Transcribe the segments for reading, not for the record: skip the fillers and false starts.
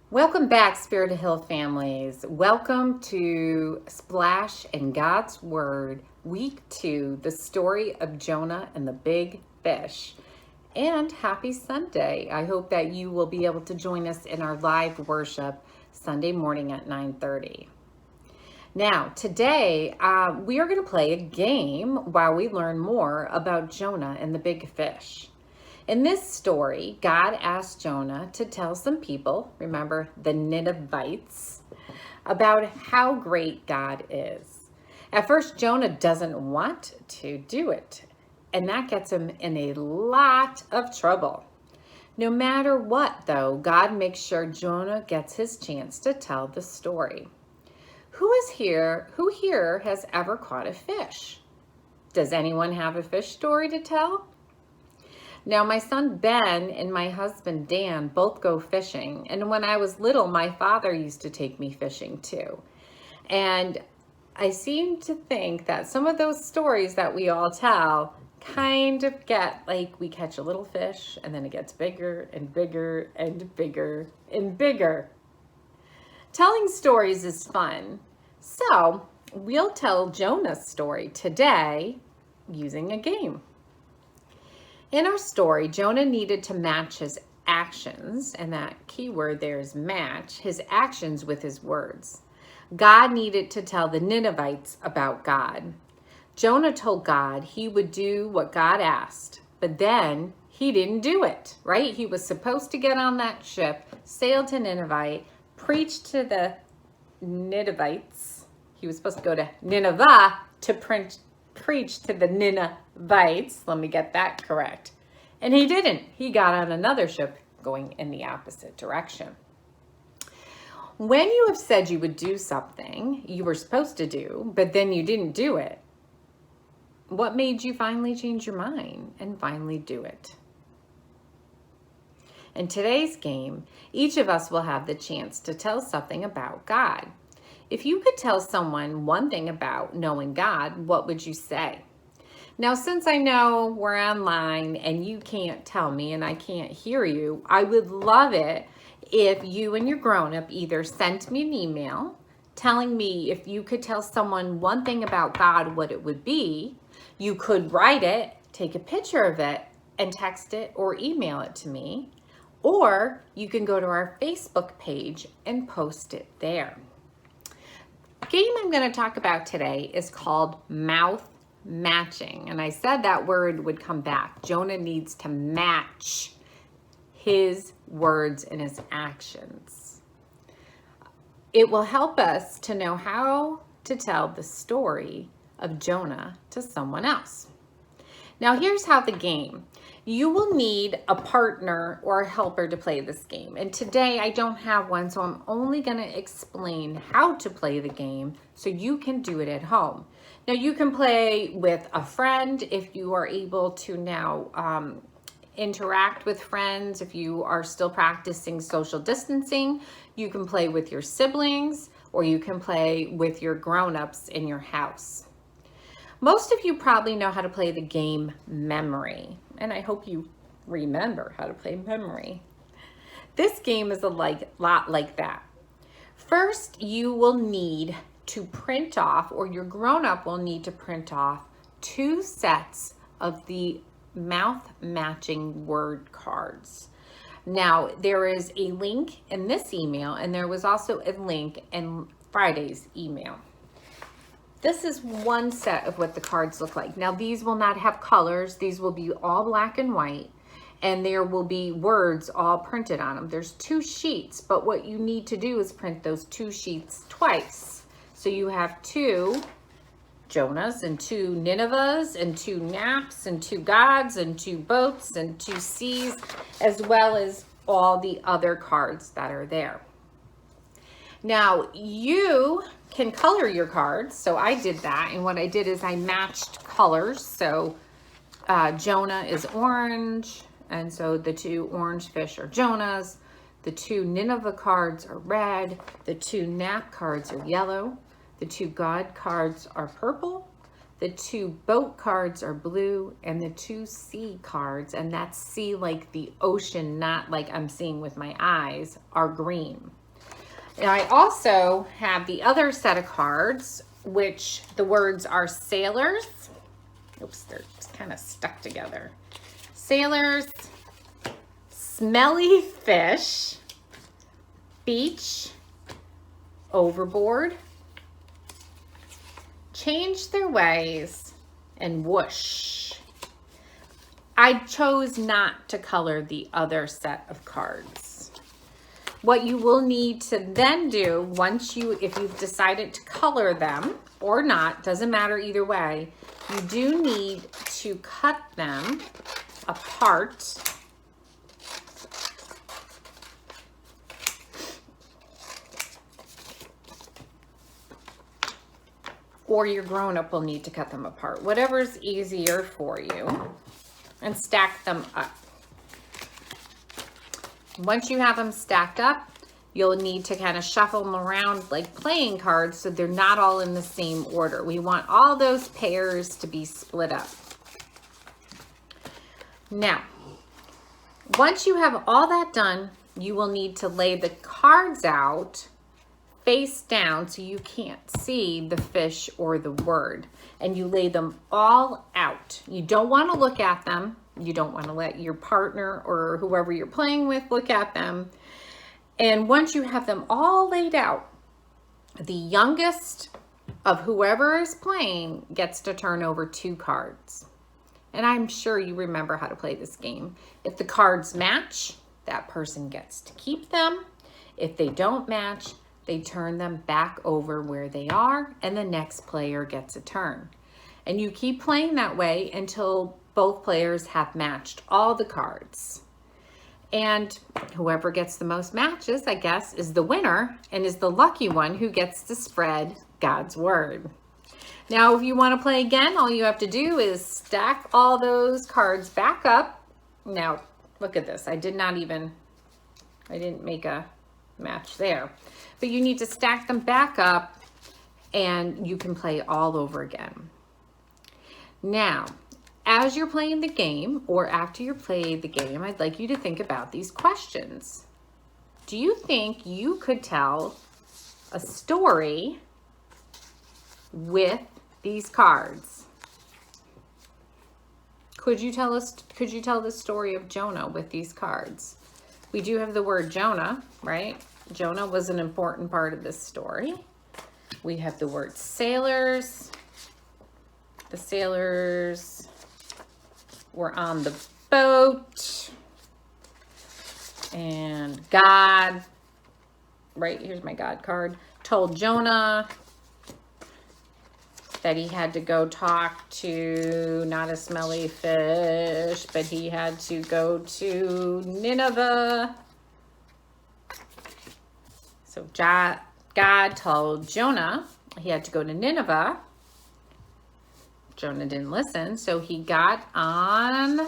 Welcome back, Spirit of Hill families. Welcome to Splash and God's Word, Week 2, the story of Jonah and the big fish. And happy Sunday. I hope that you will be able to join us in our live worship Sunday morning at 9:30. Now, today we are going to play a game while we learn more about Jonah and the big fish. In this story, God asked Jonah to tell some people, remember the Ninevites, about how great God is. At first, Jonah doesn't want to do it, and that gets him in a lot of trouble. No matter what, though, God makes sure Jonah gets his chance to tell the story. Who here has ever caught a fish? Does anyone have a fish story to tell? Now, my son Ben and my husband Dan both go fishing. And when I was little, my father used to take me fishing too. And I seem to think that some of those stories that we all tell kind of get like we catch a little fish and then it gets bigger and bigger and bigger and bigger. Telling stories is fun. So we'll tell Jonah's story today using a game. In our story, Jonah needed to match his actions, and that key word there is match, his actions with his words. God needed to tell the Ninevites about God. Jonah told God he would do what God asked, but then he didn't do it, right? He was supposed to get on that ship, sail to Nineveh, preach to the Ninevites. He was supposed to go to Nineveh to preach to the Ninevites. Let me get that correct. And he didn't. He got on another ship going in the opposite direction. When you have said you would do something you were supposed to do, but then you didn't do it, what made you finally change your mind and finally do it? In today's game, each of us will have the chance to tell something about God. If you could tell someone one thing about knowing God, what would you say? Now, since I know we're online and you can't tell me and I can't hear you, I would love it if you and your grown-up either sent me an email telling me if you could tell someone one thing about God, what it would be. You could write it, take a picture of it, and text it or email it to me. Or you can go to our Facebook page and post it there. The game I'm going to talk about today is called mouth matching. And I said that word would come back. Jonah needs to match his words and his actions. It will help us to know how to tell the story of Jonah to someone else. Now, here's how the game. You will need a partner or a helper to play this game. And today I don't have one, so I'm only going to explain how to play the game so you can do it at home. Now, you can play with a friend if you are able to now interact with friends. If you are still practicing social distancing, you can play with your siblings or you can play with your grown-ups in your house. Most of you probably know how to play the game memory, and I hope you remember how to play memory. This game is a lot like that. First, you will need to print off, or your grown-up will need to print off 2 sets of the mouth matching word cards. Now, there is a link in this email, and there was also a link in Friday's email. This is one set of what the cards look like. Now, these will not have colors. These will be all black and white, and there will be words all printed on them. There's 2 sheets, but what you need to do is print those 2 sheets twice. So you have 2 Jonahs and 2 Ninevehs and 2 naps and 2 gods and 2 boats and 2 seas, as well as all the other cards that are there. Now, you can color your cards. So I did that. And what I did is I matched colors. So Jonah is orange. And so the 2 orange fish are Jonahs. The 2 Nineveh cards are red. The 2 nap cards are yellow. The 2 God cards are purple. The 2 boat cards are blue. And the 2 sea cards, and that's sea like the ocean, not like I'm seeing with my eyes, are green. And I also have the other set of cards, which the words are sailors. Oops, they're kind of stuck together. Sailors, smelly fish, beach, overboard, change their ways, and whoosh. I chose not to color the other set of cards. What you will need to then do if you've decided to color them or not, doesn't matter either way, you do need to cut them apart or your grown-up will need to cut them apart. Whatever's easier for you, and stack them up. Once you have them stacked up, you'll need to kind of shuffle them around like playing cards so they're not all in the same order. We want all those pairs to be split up. Now, once you have all that done, you will need to lay the cards out face down so you can't see the fish or the word. And you lay them all out. You don't want to look at them. You don't want to let your partner or whoever you're playing with look at them. And once you have them all laid out, the youngest of whoever is playing gets to turn over 2 cards. And I'm sure you remember how to play this game. If the cards match, that person gets to keep them. If they don't match, they turn them back over where they are, and the next player gets a turn. And you keep playing that way until both players have matched all the cards. And whoever gets the most matches, I guess, is the winner and is the lucky one who gets to spread God's word. Now, if you want to play again, all you have to do is stack all those cards back up. Now, look at this. I didn't make a match there. But you need to stack them back up and you can play all over again. Now, as you're playing the game or after you play the game, I'd like you to think about these questions. Do you think you could tell a story with these cards? Could you tell the story of Jonah with these cards? We do have the word Jonah, right? Jonah was an important part of this story. We have the word sailors. The sailors were on the boat. And God, right, here's my God card, told Jonah that he had to go talk to not a smelly fish, but he had to go to Nineveh. So God told Jonah he had to go to Nineveh. Jonah didn't listen, so he got on,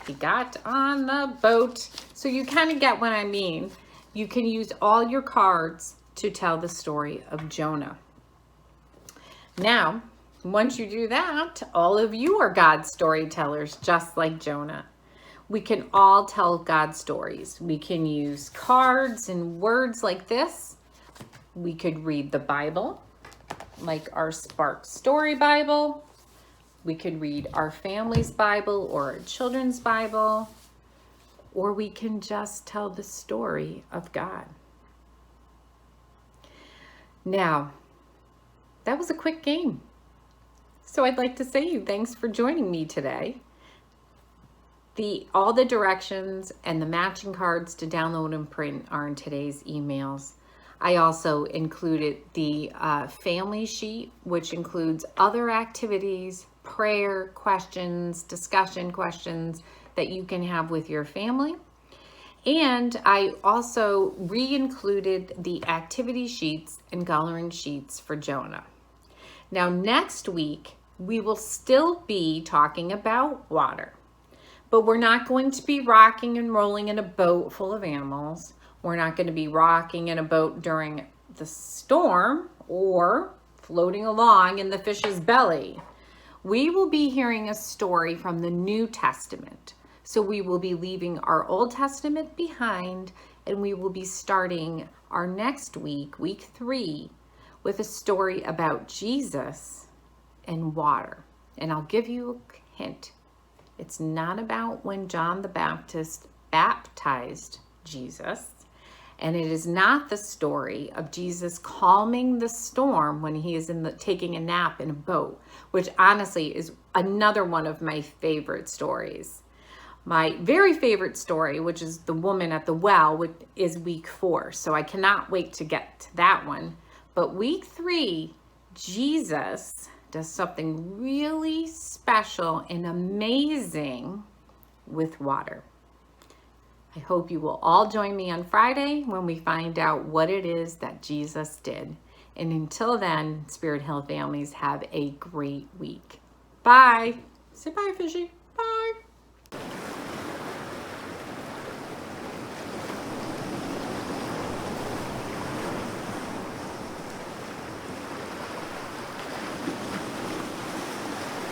he got on the boat. So you kind of get what I mean. You can use all your cards to tell the story of Jonah. Now, once you do that, all of you are God's storytellers, just like Jonah. We can all tell God stories. We can use cards and words like this. We could read the Bible, like our Spark Story Bible. We could read our family's Bible or our children's Bible. Or we can just tell the story of God. Now, that was a quick game. So I'd like to say thanks for joining me today. All the directions and the matching cards to download and print are in today's emails. I also included the family sheet, which includes other activities, prayer questions, discussion questions that you can have with your family. And I also re-included the activity sheets and coloring sheets for Jonah. Now, next week, we will still be talking about water. But we're not going to be rocking and rolling in a boat full of animals. We're not going to be rocking in a boat during the storm or floating along in the fish's belly. We will be hearing a story from the New Testament. So we will be leaving our Old Testament behind, and we will be starting our next week, week 3, with a story about Jesus and water. And I'll give you a hint. It's not about when John the Baptist baptized Jesus. And it is not the story of Jesus calming the storm when he is taking a nap in a boat, which honestly is another one of my favorite stories. My very favorite story, which is the woman at the well, is week 4. So I cannot wait to get to that one. But week 3, Jesus does something really special and amazing with water. I hope you will all join me on Friday when we find out what it is that Jesus did. And until then, Spirit Hill families, have a great week. Bye. Say bye, Fishy.